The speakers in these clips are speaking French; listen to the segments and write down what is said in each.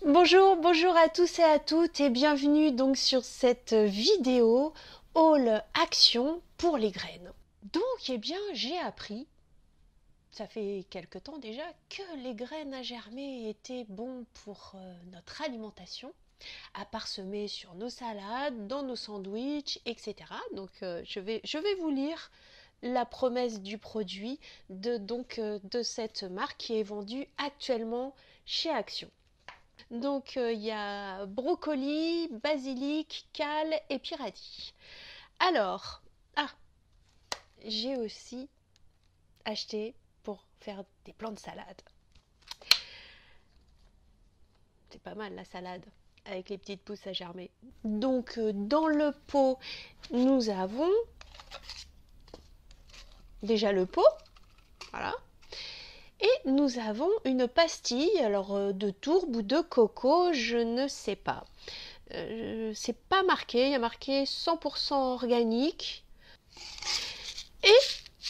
Bonjour à tous et à toutes et bienvenue donc sur cette vidéo haul action pour les graines. Donc j'ai appris, ça fait quelque temps déjà, que les graines à germer étaient bons pour notre alimentation, à parsemer sur nos salades, dans nos sandwichs, etc. Donc je vais vous lire la promesse du produit de cette marque qui est vendue actuellement chez Action. Donc il y a brocoli, basilic, cale et puis radis. Alors, j'ai aussi acheté pour faire des plans de salade. C'est pas mal la salade avec les petites pousses à germer. Donc dans le pot, nous avons déjà le pot, voilà. Et nous avons une pastille, alors de tourbe ou de coco, je ne sais pas. C'est pas marqué, il y a marqué 100% organique. Et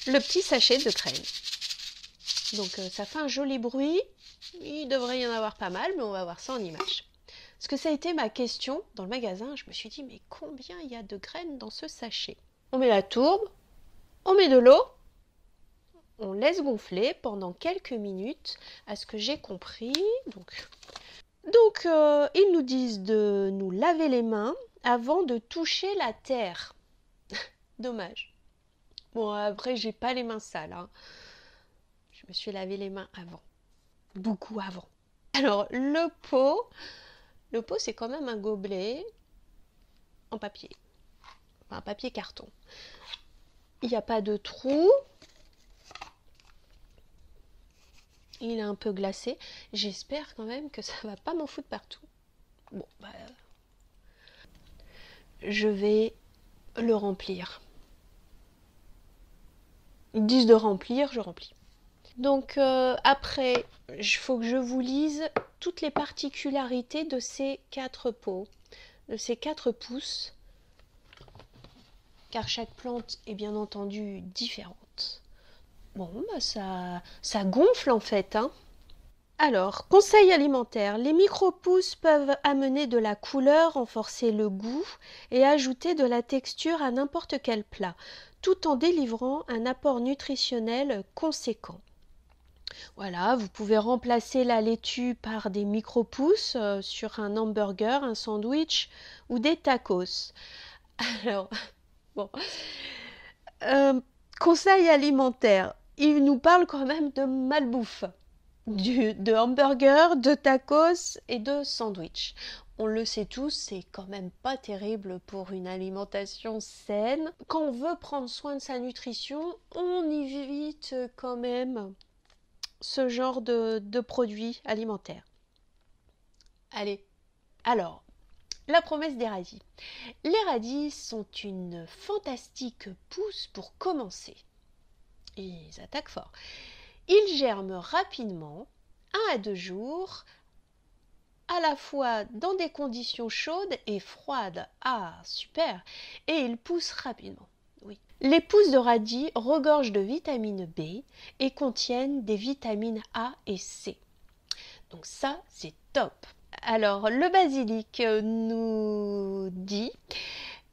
le petit sachet de crème. Donc ça fait un joli bruit. Il devrait y en avoir pas mal, mais on va voir ça en image. Parce que ça a été ma question dans le magasin. Je me suis dit, mais combien il y a de graines dans ce sachet? On met la tourbe, on met de l'eau, on laisse gonfler pendant quelques minutes, à ce que j'ai compris. Donc ils nous disent de nous laver les mains avant de toucher la terre. Dommage. Bon, après, j'ai pas les mains sales, hein. Je me suis lavé les mains avant. Beaucoup avant. Alors, le pot, c'est quand même un gobelet en papier. Enfin, un papier carton. Il n'y a pas de trou. Il est un peu glacé. J'espère quand même que ça va pas m'en foutre partout. Bon, je vais le remplir. Ils disent de remplir, je remplis. Donc après, il faut que je vous lise toutes les particularités de ces 4 pots, de ces 4 pousses, car chaque plante est bien entendu différente. Bon, ça gonfle en fait, hein. Alors, conseil alimentaire. Les micro-pousses peuvent amener de la couleur, renforcer le goût et ajouter de la texture à n'importe quel plat, tout en délivrant un apport nutritionnel conséquent. Voilà, vous pouvez remplacer la laitue par des micro-pousses sur un hamburger, un sandwich ou des tacos. Alors, bon. Euh, Conseil alimentaire. Il nous parle quand même de malbouffe. De hamburgers, de tacos et de sandwich. On le sait tous, c'est quand même pas terrible pour une alimentation saine. Quand on veut prendre soin de sa nutrition, on évite quand même ce genre de produits alimentaires. Allez, alors, la promesse des radis. Les radis sont une fantastique pousse pour commencer. Ils attaquent fort. Ils germent rapidement, 1 à 2 jours, à la fois dans des conditions chaudes et froides. Ah, super! Et ils poussent rapidement. Oui. Les pousses de radis regorgent de vitamine B et contiennent des vitamines A et C. Donc ça, c'est top. Alors, le basilic nous dit,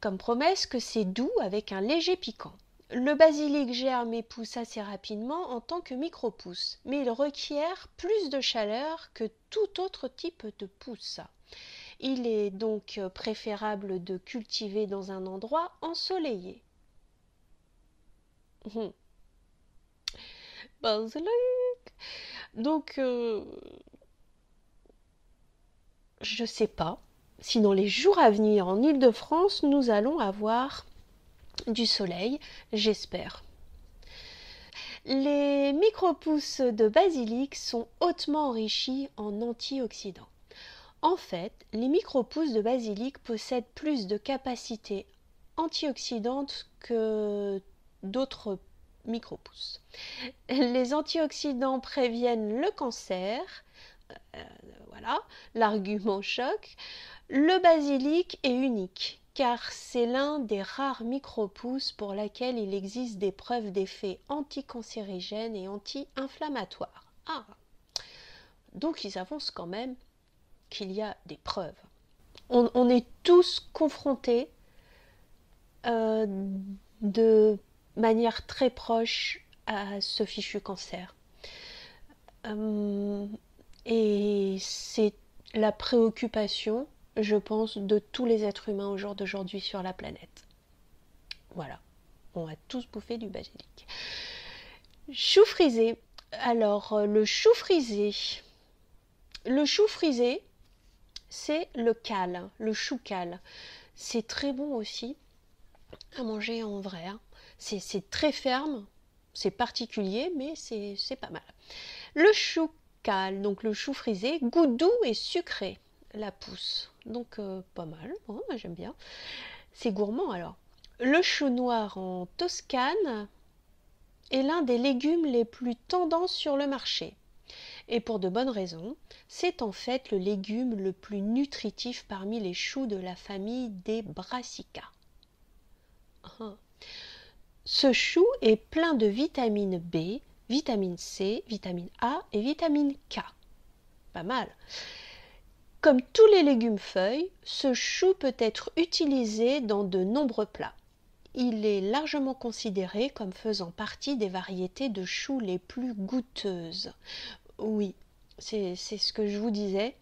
comme promesse, que c'est doux avec un léger piquant. Le basilic germe et pousse assez rapidement en tant que micro-pousse, mais il requiert plus de chaleur que tout autre type de pousse. Il est donc préférable de cultiver dans un endroit ensoleillé. Basilic. Donc, je ne sais pas si dans les jours à venir en Île-de-France, nous allons avoir du soleil, j'espère. Les micro-pousses de basilic sont hautement enrichies en antioxydants. En fait, les micro-pousses de basilic possèdent plus de capacités antioxydantes que d'autres micro-pousses. Les antioxydants préviennent le cancer, voilà, l'argument choc. Le basilic est unique car c'est l'un des rares micro-pousses pour laquelle il existe des preuves d'effets anticancérigènes et anti-inflammatoires. Ah, donc ils avancent quand même. qu'il y a des preuves. On est tous confrontés de manière très proche à ce fichu cancer. Et c'est la préoccupation, je pense, de tous les êtres humains au jour d'aujourd'hui sur la planète. Voilà, on va tous bouffer du basilic. Chou frisé. Alors, le chou frisé, c'est le cal, le chou cal. C'est très bon aussi à manger en vrai. Hein. C'est très ferme, c'est particulier, mais c'est pas mal. Le chou cal, donc le chou frisé, goût doux et sucré, la pousse. Donc pas mal, bon, moi j'aime bien. C'est gourmand alors. Le chou noir en Toscane est l'un des légumes les plus tendance sur le marché. Et pour de bonnes raisons, c'est en fait le légume le plus nutritif parmi les choux de la famille des brassicas. Ce chou est plein de vitamine B, vitamine C, vitamine A et vitamine K. Pas mal. Comme tous les légumes feuilles, ce chou peut être utilisé dans de nombreux plats. Il est largement considéré comme faisant partie des variétés de choux les plus goûteuses. Oui, c'est ce que je vous disais.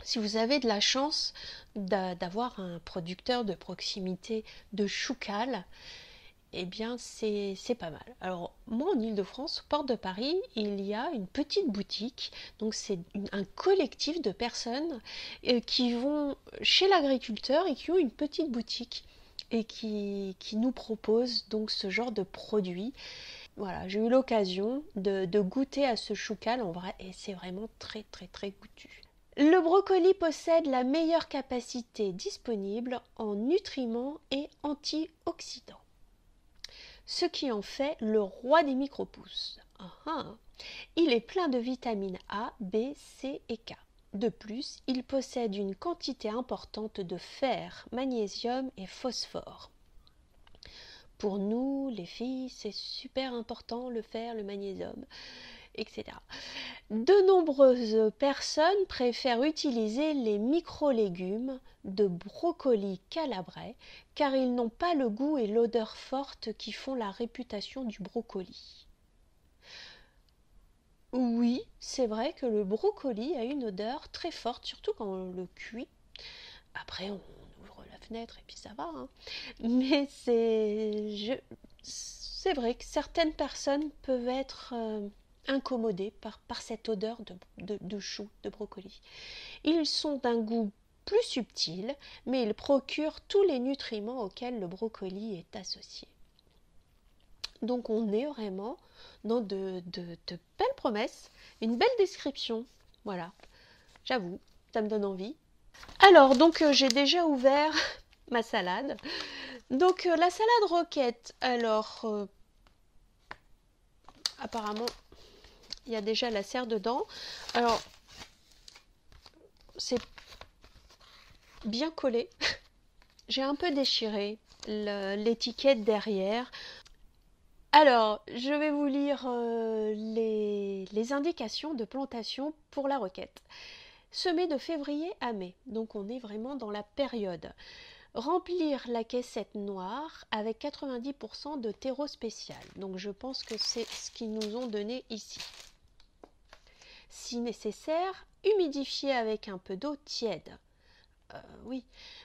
Si vous avez de la chance d'avoir un producteur de proximité de chou cal, eh bien c'est pas mal. Alors moi en Île-de-France, porte de Paris, il y a une petite boutique, donc c'est un collectif de personnes qui vont chez l'agriculteur et qui ont une petite boutique et qui nous proposent donc ce genre de produits. Voilà, j'ai eu l'occasion de goûter à ce chou cal en vrai et c'est vraiment très très très goûtu. Le brocoli possède la meilleure capacité disponible en nutriments et antioxydants, ce qui en fait le roi des micro-pousses. Il est plein de vitamines A, B, C et K. De plus, il possède une quantité importante de fer, magnésium et phosphore. Pour nous, les filles, c'est super important le fer, le magnésium, etc. De nombreuses personnes préfèrent utiliser les micro-légumes de brocoli calabrais car ils n'ont pas le goût et l'odeur forte qui font la réputation du brocoli. Oui, c'est vrai que le brocoli a une odeur très forte, surtout quand on le cuit. Après, on ouvre la fenêtre et puis ça va. Hein. Mais c'est vrai que certaines personnes peuvent être incommodées par cette odeur de chou, de brocoli. Ils sont d'un goût plus subtil, mais ils procurent tous les nutriments auxquels le brocoli est associé. Donc on est vraiment dans de belles promesses, une belle description. Voilà, j'avoue, ça me donne envie. Alors, donc j'ai déjà ouvert ma salade. Donc la salade roquette, alors apparemment il y a déjà la serre dedans. Alors c'est bien collé. J'ai un peu déchiré l'étiquette derrière. Alors, je vais vous lire les indications de plantation pour la roquette. Semer de février à mai, donc on est vraiment dans la période. Remplir la caissette noire avec 90% de terreau spécial. Donc je pense que c'est ce qu'ils nous ont donné ici. Si nécessaire, humidifier avec un peu d'eau tiède. Oui.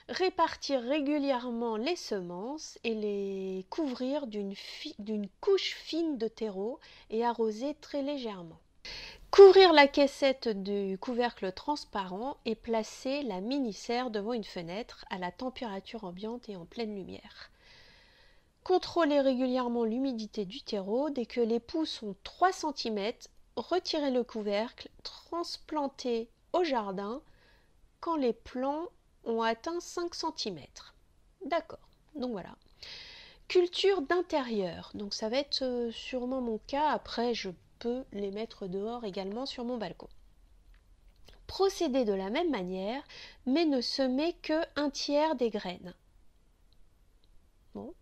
Répartir régulièrement les semences et les couvrir d'une couche fine de terreau et arroser très légèrement. Couvrir la caissette du couvercle transparent et placer la mini-serre devant une fenêtre à la température ambiante et en pleine lumière. Contrôler régulièrement l'humidité du terreau. Dès que les pousses ont 3 cm, retirez le couvercle, transplanter au jardin quand les plants ont atteint 5 cm. D'accord, donc voilà. Culture d'intérieur, donc ça va être sûrement mon cas, après je peux les mettre dehors également sur mon balcon. Procédez de la même manière, mais ne semez que un tiers des graines. Bon.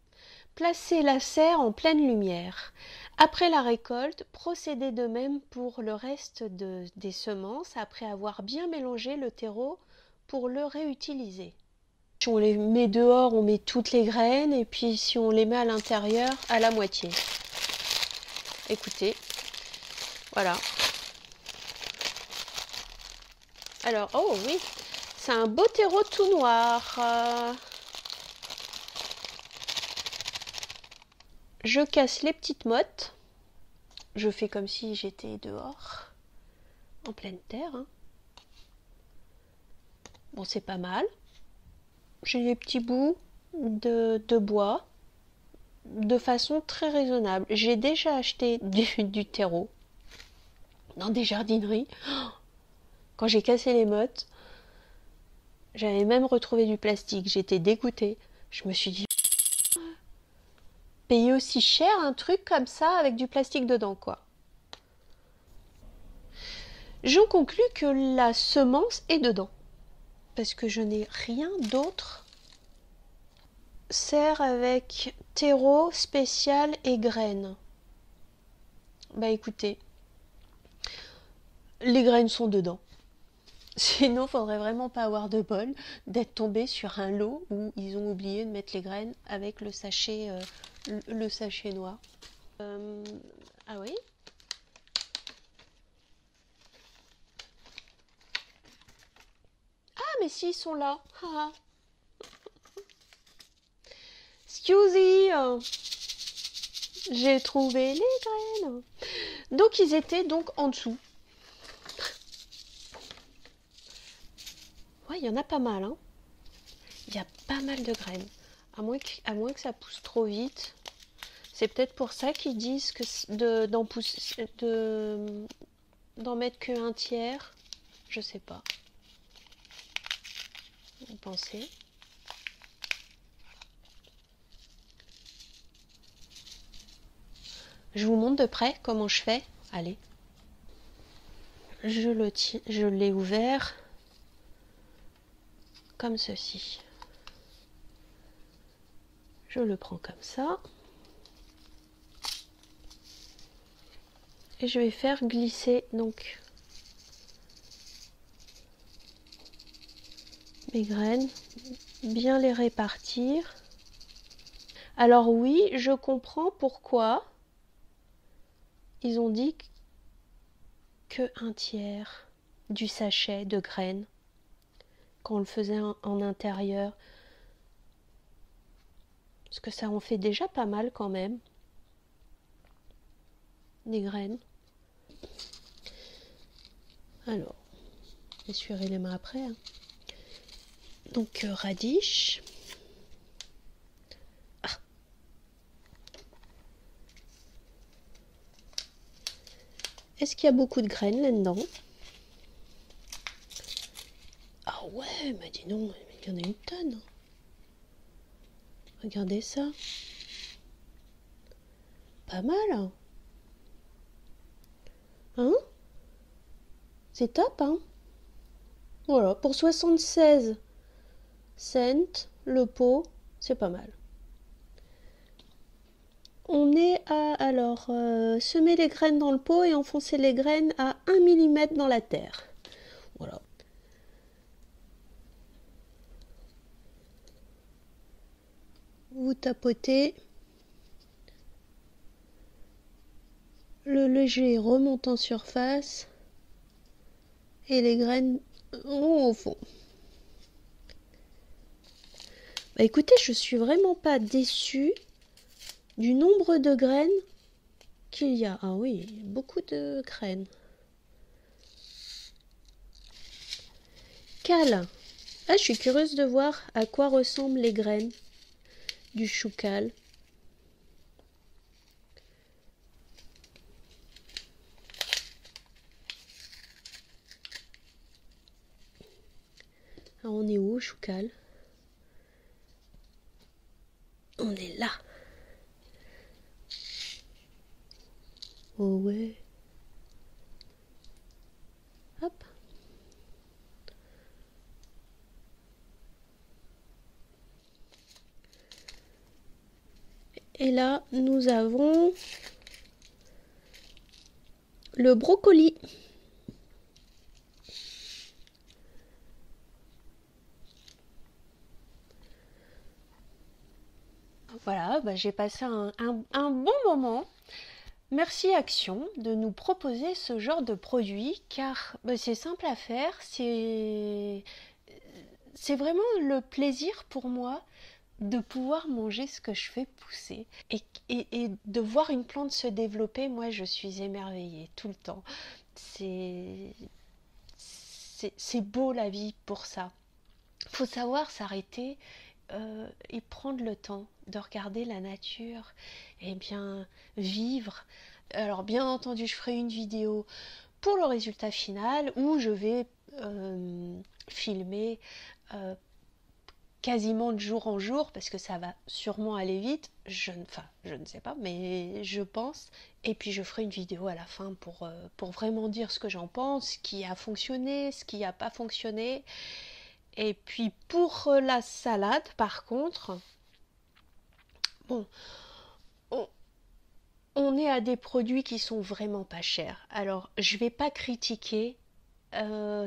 Placez la serre en pleine lumière. Après la récolte, procédez de même pour le reste des semences après avoir bien mélangé le terreau pour le réutiliser. Si on les met dehors, on met toutes les graines et puis si on les met à l'intérieur, à la moitié. Écoutez, voilà. Alors, oh oui, c'est un beau terreau tout noir. Je casse les petites mottes. Je fais comme si j'étais dehors, en pleine terre. Hein. Bon, c'est pas mal. J'ai des petits bouts de bois de façon très raisonnable. J'ai déjà acheté du terreau dans des jardineries. Quand j'ai cassé les mottes, j'avais même retrouvé du plastique. J'étais dégoûtée. Je me suis dit, payer aussi cher un truc comme ça avec du plastique dedans, quoi. J'en conclus que la semence est dedans. Parce que je n'ai rien d'autre. Serre avec terreau spécial et graines. Bah écoutez, les graines sont dedans. Sinon, faudrait vraiment pas avoir de bol d'être tombé sur un lot où ils ont oublié de mettre les graines avec le sachet noir. Ah oui. Ah mais si, ils sont là. Excusez, j'ai trouvé les graines. Donc ils étaient donc en dessous. Ouais, il y en a pas mal. Hein. Il y a pas mal de graines. À moins que ça pousse trop vite. C'est peut-être pour ça qu'ils disent que d'en mettre qu'un tiers. Je sais pas. Vous pensez? Je vous montre de près comment je fais. Allez. Je l'ai ouvert comme ceci. Je le prends comme ça. Et je vais faire glisser donc mes graines, bien les répartir. Alors oui, je comprends pourquoi ils ont dit que un tiers du sachet de graines quand on le faisait en intérieur. Parce que ça en fait déjà pas mal quand même. Des graines. Alors, essuyer les mains après. Hein. Donc, radish. Ah. Est-ce qu'il y a beaucoup de graines là-dedans? Ah ouais, mais dis non, il y en a une tonne. Regardez ça. Pas mal. Hein? C'est top, hein? Voilà, pour 76 cents, le pot, c'est pas mal. On est à, alors, semer les graines dans le pot et enfoncer les graines à 1 mm dans la terre. Voilà. Vous tapotez. Le léger remonte en surface. Et les graines vont au fond. Bah écoutez, je suis vraiment pas déçue du nombre de graines qu'il y a. Ah oui, beaucoup de graines. Cal. Ah, je suis curieuse de voir à quoi ressemblent les graines du chou cal. Alors on est où, chou cal? On est là. Oh ouais. Hop. Et là, nous avons le brocoli. Voilà, bah, j'ai passé un bon moment. Merci Action de nous proposer ce genre de produit car bah, c'est simple à faire, c'est vraiment le plaisir pour moi de pouvoir manger ce que je fais pousser et de voir une plante se développer. Moi je suis émerveillée tout le temps. C'est c'est beau la vie pour ça. Faut savoir s'arrêter et prendre le temps de regarder la nature et bien vivre. Alors bien entendu, je ferai une vidéo pour le résultat final où je vais filmer quasiment de jour en jour parce que ça va sûrement aller vite. Je ne sais pas, mais je pense. Et puis je ferai une vidéo à la fin pour vraiment dire ce que j'en pense, ce qui a fonctionné, ce qui n'a pas fonctionné. Et puis pour la salade, par contre, bon, on, on est à des produits qui sont vraiment pas chers. Alors, je vais pas critiquer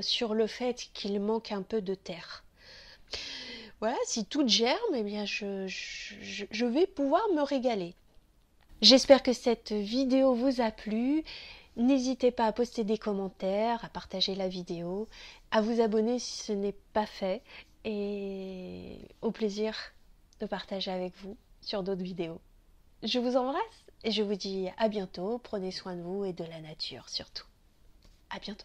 sur le fait qu'il manque un peu de terre. Voilà, si tout germe, eh bien je vais pouvoir me régaler. J'espère que cette vidéo vous a plu. N'hésitez pas à poster des commentaires, à partager la vidéo, à vous abonner si ce n'est pas fait. Et au plaisir de partager avec vous sur d'autres vidéos. Je vous embrasse et je vous dis à bientôt. Prenez soin de vous et de la nature surtout. À bientôt.